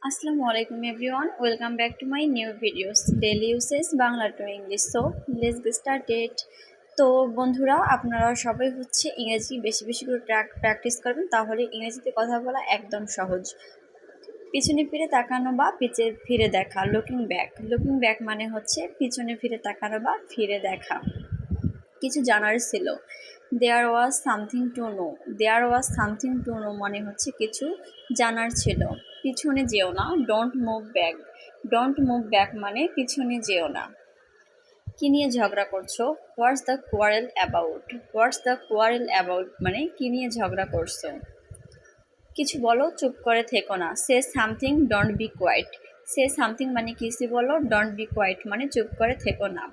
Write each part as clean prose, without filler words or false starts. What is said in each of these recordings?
আসসালামু আলাইকুম everyone, welcome back to my new videos daily usage Bangla to English. So let's get started. তো বন্ধুরা, আপনারা সবাই ইংরেজি বেশি বেশি করে প্র্যাকটিস করবেন, তাহলে ইংরেজিতে কথা বলা একদম সহজ। পিছনে ফিরে তাকানো বা পিছে ফিরে দেখা, লুকিং ব্যাক। লুকিং ব্যাক মানে হচ্ছে পিছনে ফিরে তাকানো বা ফিরে দেখা। কিছু জানার ছিল, there was something to know. There was something to know মানে হচ্ছে কিছু জানার ছিল। পিছনে যেও না, don't move back. Don't move back মানে পিছনে যেও না। কি নিয়ে ঝগড়া করছো? What's the quarrel about. What's the quarrel about মানে কি নিয়ে ঝগড়া করছো। কিছু বলো, চুপ করে থেকো না। Say something, don't be quiet. Say something মানে কিছু বলো, ডোন্ট বি কোয়াইট মানে চুপ করে থেকো না,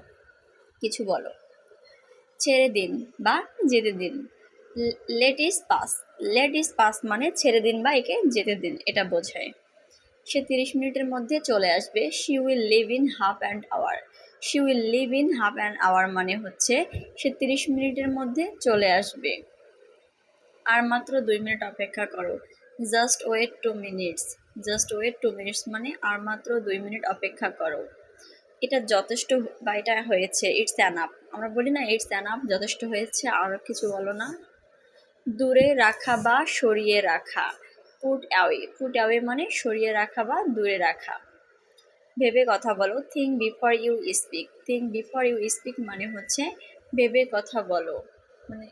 কিছু বলো। ছেড়ে দিন বা যেতে দিন, লেট ইস পাস। লেট ইস পাস মানে ছেড়ে দিন বা একে যেতে দিন, এটা বোঝায়। সে 30 মিনিটের মধ্যে চলে আসবে। She will live in half and our. She will live in half and our মানে হচ্ছে সে 30 মিনিটের মধ্যে চলে আসবে। আর মাত্র 2 মিনিট অপেক্ষা করো। Just wait 2 minutes. Just wait 2 minutes মানে আর মাত্র 2 মিনিট অপেক্ষা করো। এটা যথেষ্ট বা এটা হয়েছে, ইটস অ্যানাফ। আমরা বলি না ইটস অ্যানাফ, যথেষ্ট হয়েছে, আর কিছু বলো না। দূরে রাখা বা সরিয়ে রাখা, পুট অ্যাওয়ে। পুট অ্যাওয়ে মানে সরিয়ে রাখা বা দূরে রাখা। ভেবে কথা বলো, think before you speak. Think before you speak মানে হচ্ছে ভেবে কথা বলো। মানে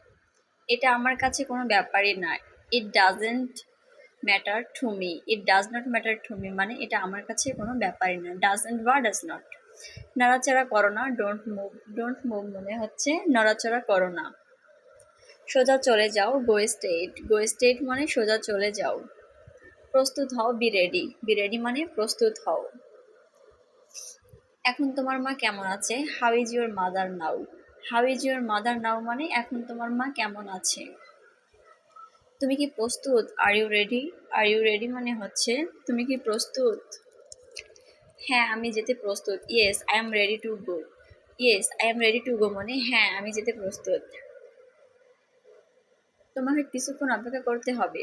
এটা আমার কাছে কোনো ব্যাপারই না। It doesn't matter to me. It does not matter to me মানে এটা আমার কাছে কোনো ব্যাপারই না। ডাজেন্ট বা ডাজ নট। নড়াচড়া করো না, ডোন্ট মুভ। ডোন্ট মুভ মানে হচ্ছে নড়াচড়া করো না। সোজা চলে যাও, গো স্ট্রেট। গো স্ট্রেট মানে সোজা চলে যাও। প্রস্তুত হও, বি রেডি। বি রেডি মানে প্রস্তুত হও। এখন তোমার মা কেমন আছে? How is your mother now. How is your mother নাও মানে এখন তোমার মা কেমন আছে। তুমি কি প্রস্তুত? Are you ready. Are you ready মানে হচ্ছে তুমি কি প্রস্তুত। হ্যাঁ, আমি যেতে প্রস্তুত। Yes I am ready to go. Yes I am ready to go মানে হ্যাঁ, আমি যেতে প্রস্তুত। তোমাকে কিছুক্ষণ অপেক্ষা করতে হবে।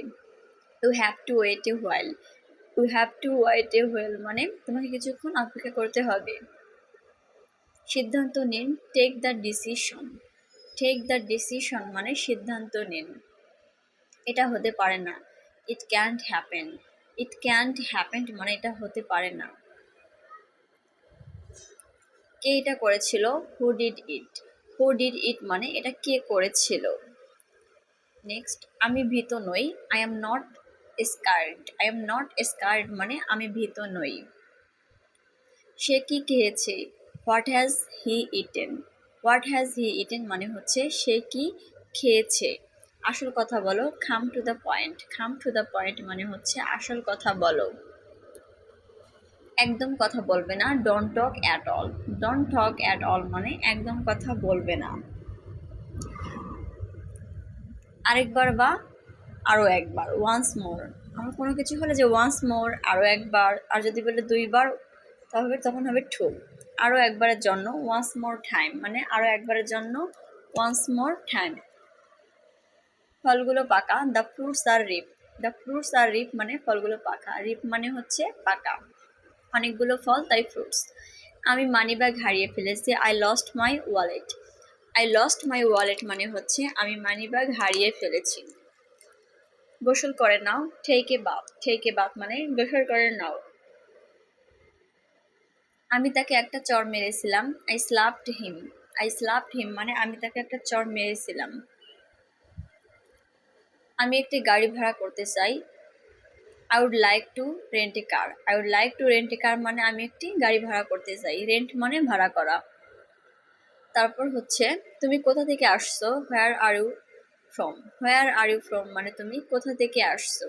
You have to wait a while. You have to wait a while মানে তোমাকে কিছুক্ষণ অপেক্ষা করতে হবে। সিদ্ধান্ত নিন, take the decision. Take the decision মানে সিদ্ধান্ত নিন। এটা হতে পারে না, it can't happen. It can't happen মানে এটা হতে পারে না। কে এটা করেছিল? Who did it. Who did it মানে এটা কে করেছিল। নেক্সট, আমি ভীত নই। I am not scared. I am not scared মানে আমি ভীত নই। সে কি খেয়েছে? What has he eaten. What has he eaten মানে হচ্ছে সে কি খেয়েছে। আসল কথা বলো, come to the point. Come to the point মানে হচ্ছে আসল কথা বলো। একদম কথা বলবে না, don't talk at all. Don't talk at all মানে একদম কথা বলবে না। আরেকবার বা আরও একবার, ওয়ান্স মোর। আমার কোনো কিছু হলে যে ওয়ান্স মোর, আরও একবার, আর যদি বলে 2বার তাহলে তখন হবে টু। আরও একবারের জন্য, ওয়ান্স মোর টাইম মানে আরও একবারের জন্য, ওয়ান্স মোর টাইম। ফলগুলো পাকা, the fruits are ripe. The fruits are ripe মানে ফলগুলো পাকা, রিপ মানে হচ্ছে পাকা। অনেকগুলো ফল তাই ফ্রুটস। আমি মানিব্যাগ হারিয়ে ফেলেছি, I lost my wallet. I lost my wallet মানে হচ্ছে আমি মানিব্যাগ হারিয়ে ফেলেছি। গোসল করে নাও, take a bath. Take a bath মানে গোসল করে নাও। আমি তাকে একটা চড় মেরেছিলাম, I slapped him. I slapped him মানে আমি তাকে একটা চড় মেরেছিলাম। আমি একটি গাড়ি ভাড়া করতে চাই, I would like to rent a car. I would like to rent a car মানে আমি একটি গাড়ি ভাড়া করতে চাই। রেন্ট মানে ভাড়া করা। তারপর তুমি কোথা থেকে আসছো? Where are you from. Where are you from মানে তুমি কোথা থেকে আসছো।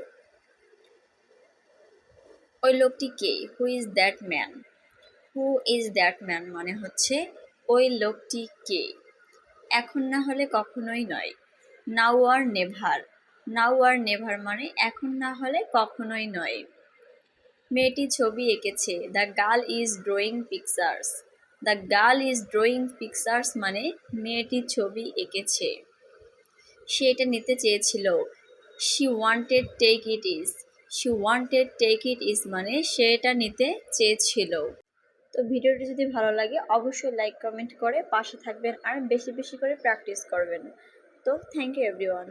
ওই লোকটি কে? Who is that man. Who is that man মানে হচ্ছে ওই লোকটি কে। এখন না হলে কখনোই নয়, নাও আর নেভার। নাও আর নেভার মানে এখন না হলে কখনোই নয়। মেয়েটি ছবি এঁকেছে, the girl is drawing pictures. The girl is drawing pictures মানে মেয়েটি ছবি এঁকেছে। সে এটা নিতে চেয়েছিল, she wanted take it is. She wanted take it is মানে সে এটা নিতে চেয়েছিল। তো ভিডিওটি যদি ভালো লাগে অবশ্যই লাইক কমেন্ট করে পাশে থাকবেন আর বেশি বেশি করে প্র্যাকটিস করবেন। তো থ্যাংক ইউ এভরিওয়ান।